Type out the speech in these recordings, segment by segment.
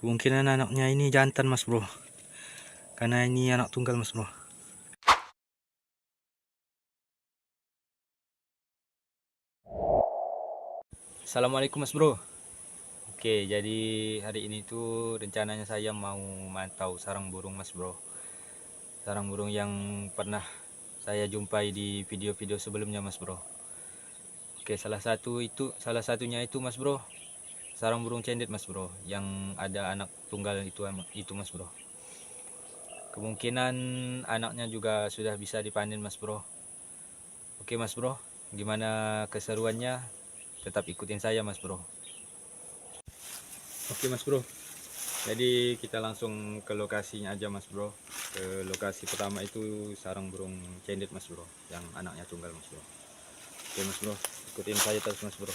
Kemungkinan anaknya ini jantan mas bro, karena ini anak tunggal mas bro. Assalamualaikum mas bro. Oke, jadi hari ini tuh rencananya saya mau mantau sarang burung mas bro. Sarang burung yang pernah saya jumpai di video-video sebelumnya mas bro. Oke, salah satunya itu mas bro, sarang burung cendet mas bro, yang ada anak tunggal itu mas bro. Kemungkinan anaknya juga sudah bisa dipanen mas bro. Oke mas bro, gimana keseruannya? Tetap ikutin saya mas bro. Oke mas bro, jadi kita langsung ke lokasinya aja mas bro. Ke lokasi pertama itu sarang burung cendet mas bro, yang anaknya tunggal mas bro. Oke mas bro, ikutin saya terus mas bro.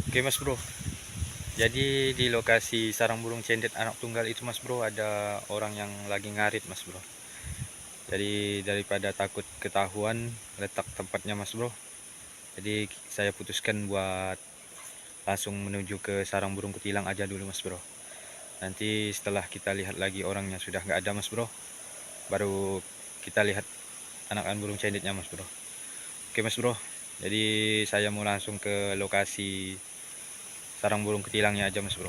Oke mas bro, jadi di lokasi sarang burung cendet anak tunggal itu mas bro, ada orang yang lagi ngarit mas bro. Jadi daripada takut ketahuan letak tempatnya mas bro, jadi saya putuskan buat langsung menuju ke sarang burung kutilang aja dulu mas bro. Nanti setelah kita lihat lagi orangnya sudah nggak ada mas bro, baru kita lihat anakan burung cendetnya mas bro. Oke mas bro, jadi saya mau langsung ke lokasi sarang burung ketilangnya aja mas bro.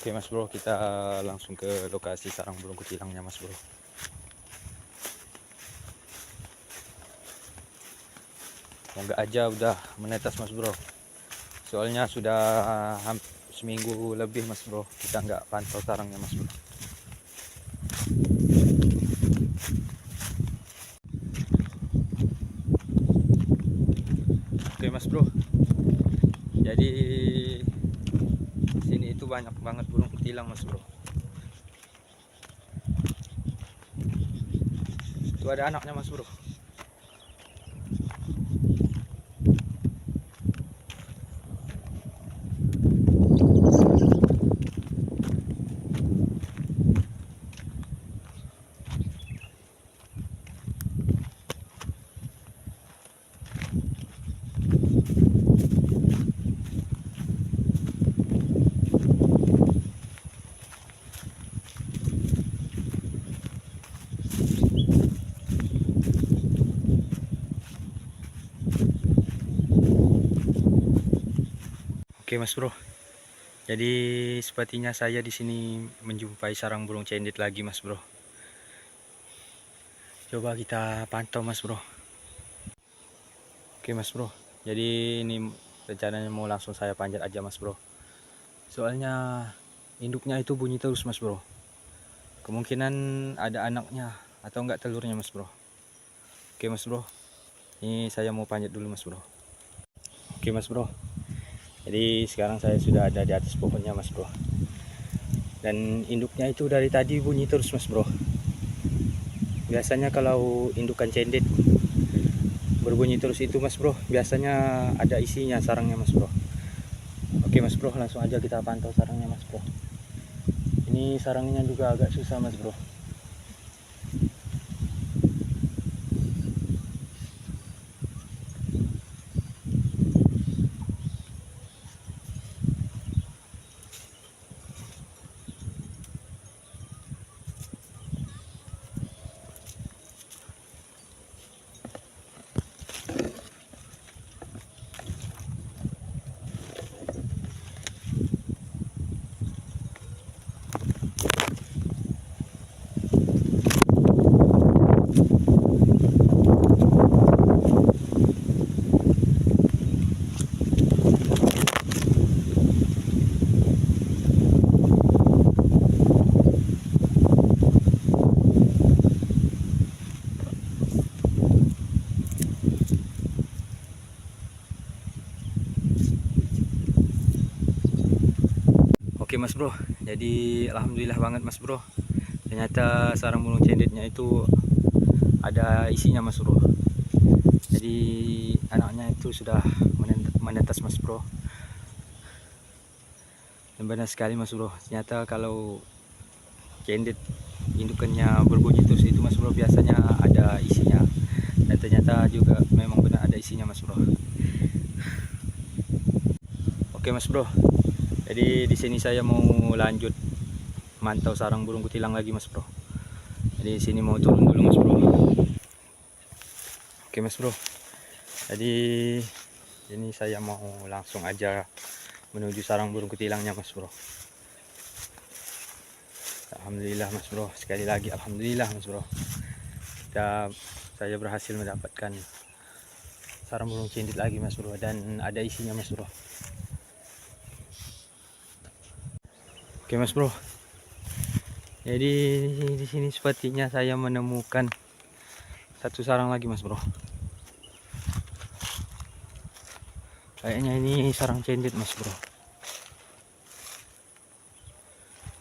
Oke mas bro, kita langsung ke lokasi sarang burung ketilangnya mas bro. Moga aja udah menetas mas bro, soalnya sudah hampir seminggu lebih mas bro kita nggak pantau sarangnya mas bro. Oke mas bro, jadi sini itu banyak banget burung kutilang mas bro. Itu ada anaknya mas bro. Oke mas bro, jadi sepertinya saya di sini menjumpai sarang burung cendit lagi mas bro. Coba kita pantau mas bro. Oke mas bro, jadi ini rencananya mau langsung saya panjat aja mas bro, soalnya induknya itu bunyi terus mas bro. Kemungkinan ada anaknya atau enggak telurnya mas bro. Oke mas bro, ini saya mau panjat dulu mas bro. Oke mas bro, jadi sekarang saya sudah ada di atas pohonnya mas bro, dan induknya itu dari tadi bunyi terus mas bro. Biasanya kalau indukan cendet berbunyi terus itu mas bro, biasanya ada isinya sarangnya mas bro. Oke mas bro, langsung aja kita pantau sarangnya mas bro. Ini sarangnya juga agak susah mas bro. Oke mas bro, jadi alhamdulillah banget mas bro, ternyata sarang burung cendetnya itu ada isinya mas bro. Jadi anaknya itu sudah menetas mas bro. Dan benar sekali mas bro, ternyata kalau cendet indukannya berbunyi terus itu mas bro, biasanya ada isinya. Dan ternyata juga memang benar ada isinya mas bro. Oke mas bro, jadi di sini saya mau lanjut mantau sarang burung kutilang lagi mas bro. Jadi di sini mau turun dulu mas bro. Oke mas bro, jadi ini saya mau langsung aja menuju sarang burung kutilangnya mas bro. Alhamdulillah mas bro, sekali lagi alhamdulillah mas bro, saya berhasil mendapatkan sarang burung cendet lagi mas bro, dan ada isinya mas bro. Oke mas bro, jadi di sini sepertinya saya menemukan satu sarang lagi mas bro. Kayaknya ini sarang cendet mas bro,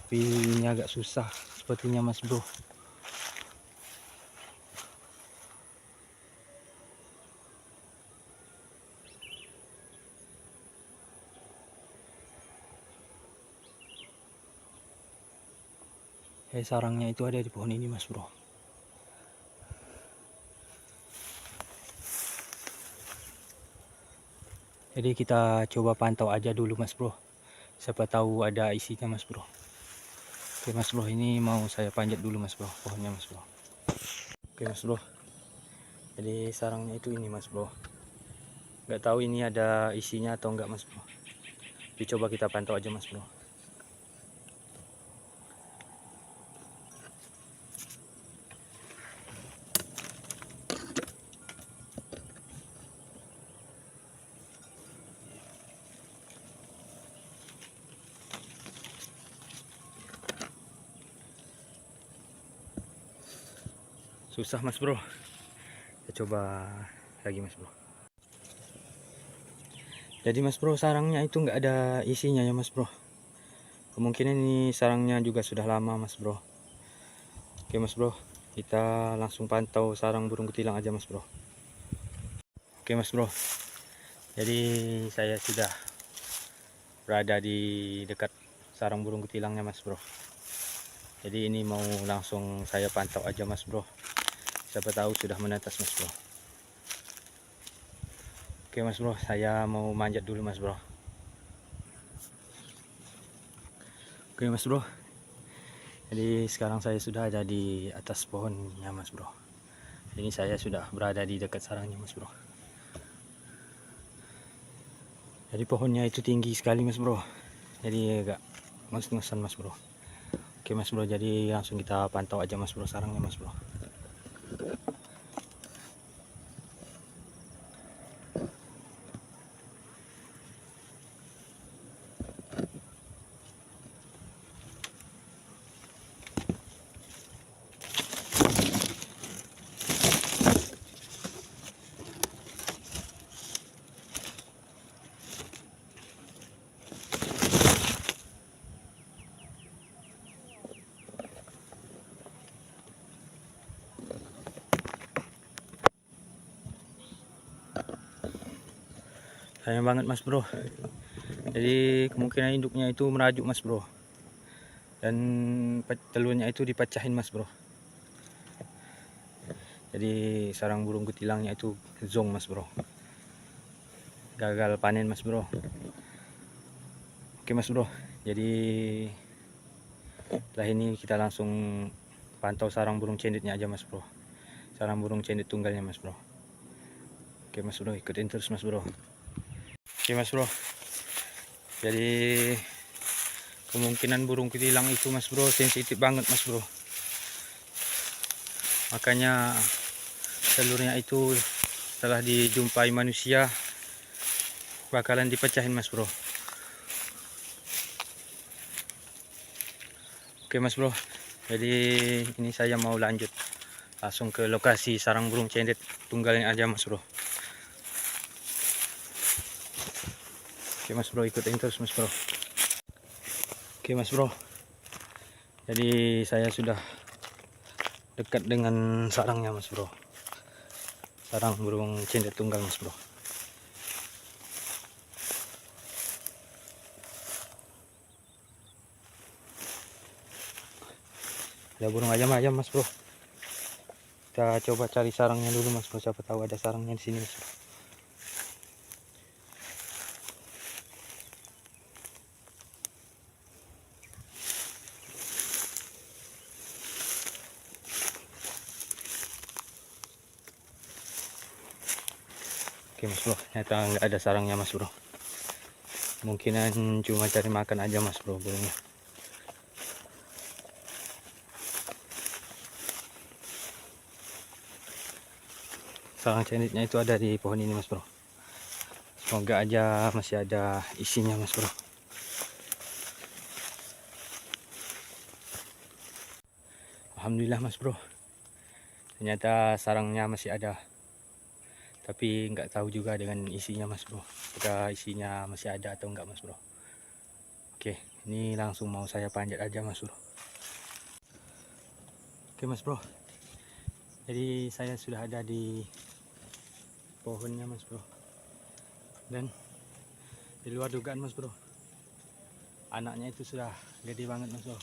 tapi ini agak susah sepertinya mas bro. Sarangnya itu ada di pohon ini mas bro. Jadi kita coba pantau aja dulu mas bro, siapa tahu ada isinya mas bro. Oke mas bro, ini mau saya panjat dulu mas bro pohonnya mas bro. Oke mas bro, jadi sarangnya itu ini mas bro. Nggak tahu ini ada isinya atau enggak mas bro, dicoba kita pantau aja mas bro. Susah mas bro, kita coba lagi mas bro. Jadi mas bro, sarangnya itu nggak ada isinya ya mas bro. Kemungkinan ini sarangnya juga sudah lama mas bro. Oke mas bro, kita langsung pantau sarang burung kutilang aja mas bro. Oke mas bro, jadi saya sudah berada di dekat sarang burung kutilangnya mas bro. Jadi ini mau langsung saya pantau aja mas bro, siapa tahu sudah menetas mas bro. Oke mas bro, saya mau manjat dulu mas bro. Oke mas bro, jadi sekarang saya sudah ada di atas pohonnya mas bro. Ini saya sudah berada di dekat sarangnya mas bro. Jadi pohonnya itu tinggi sekali mas bro, jadi agak ngos-ngosan mas bro. Oke mas bro, jadi langsung kita pantau aja mas bro sarangnya mas bro. Sayang banget mas bro, jadi kemungkinan induknya itu merajuk mas bro, dan telurnya itu dipecahin mas bro. Jadi sarang burung kutilangnya itu zong mas bro, gagal panen mas bro. Oke mas bro, jadi setelah ini kita langsung pantau sarang burung cendetnya aja mas bro, sarang burung cendet tunggalnya mas bro. Oke mas bro, ikutin terus mas bro. Oke mas bro, jadi kemungkinan burung kutilang itu mas bro sensitif banget mas bro, makanya telurnya itu setelah dijumpai manusia bakalan dipecahin mas bro. Oke mas bro, jadi ini saya mau lanjut langsung ke lokasi sarang burung cendet tunggalnya aja mas bro. Oke mas bro, ikutin terus mas bro. Oke mas bro, jadi saya sudah dekat dengan sarangnya mas bro, sarang burung cendet tunggal mas bro. Ada burung ayam-ayam mas bro, kita coba cari sarangnya dulu mas bro, siapa tahu ada sarangnya di sini mas bro. Oke mas bro, ternyata nggak ada sarangnya mas bro, mungkinan cuma cari makan aja mas bro burungnya. Sarang cenditnya itu ada di pohon ini mas bro, semoga aja masih ada isinya mas bro. Alhamdulillah mas bro, ternyata sarangnya masih ada, tapi nggak tahu juga dengan isinya mas bro, apakah isinya masih ada atau enggak mas bro. Oke, ini langsung mau saya panjat aja mas bro. Oke mas bro, jadi saya sudah ada di pohonnya mas bro, dan di luar dugaan mas bro, anaknya itu sudah gede banget mas bro.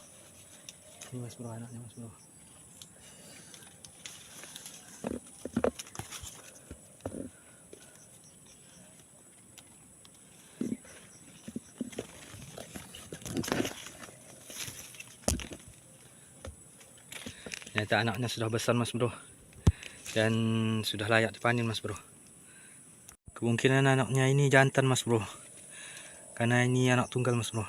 Ini mas bro anaknya mas bro. Ternyata anaknya sudah besar mas bro, dan sudah layak dipanen mas bro. Kemungkinan anaknya ini jantan mas bro, karena ini anak tunggal mas bro.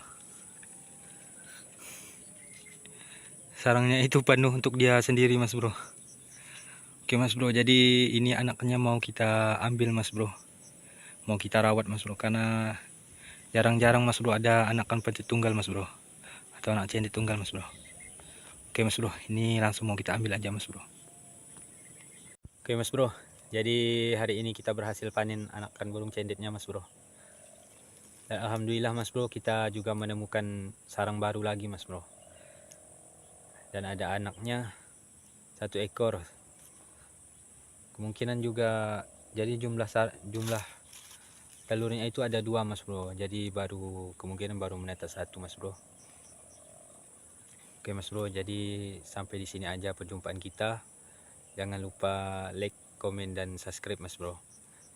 Sarangnya itu penuh untuk dia sendiri mas bro. Oke mas bro, jadi ini anaknya mau kita ambil mas bro, mau kita rawat mas bro, karena jarang-jarang mas bro ada anakan pencet tunggal mas bro, atau anak cendit tunggal mas bro. Oke mas bro, ini langsung mau kita ambil aja mas bro. Oke mas bro, jadi hari ini kita berhasil panen anakan burung cenditnya mas bro. Dan alhamdulillah mas bro, kita juga menemukan sarang baru lagi mas bro, dan ada anaknya 1 ekor. Kemungkinan juga jadi jumlah telurnya itu ada 2 mas bro, jadi kemungkinan baru menetas 1 mas bro. Oke mas bro, jadi sampai di sini aja perjumpaan kita. Jangan lupa like, komen, dan subscribe mas bro,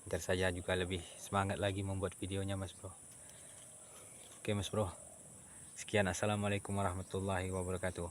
agar saya juga lebih semangat lagi membuat videonya mas bro. Oke mas bro, sekian, assalamualaikum warahmatullahi wabarakatuh.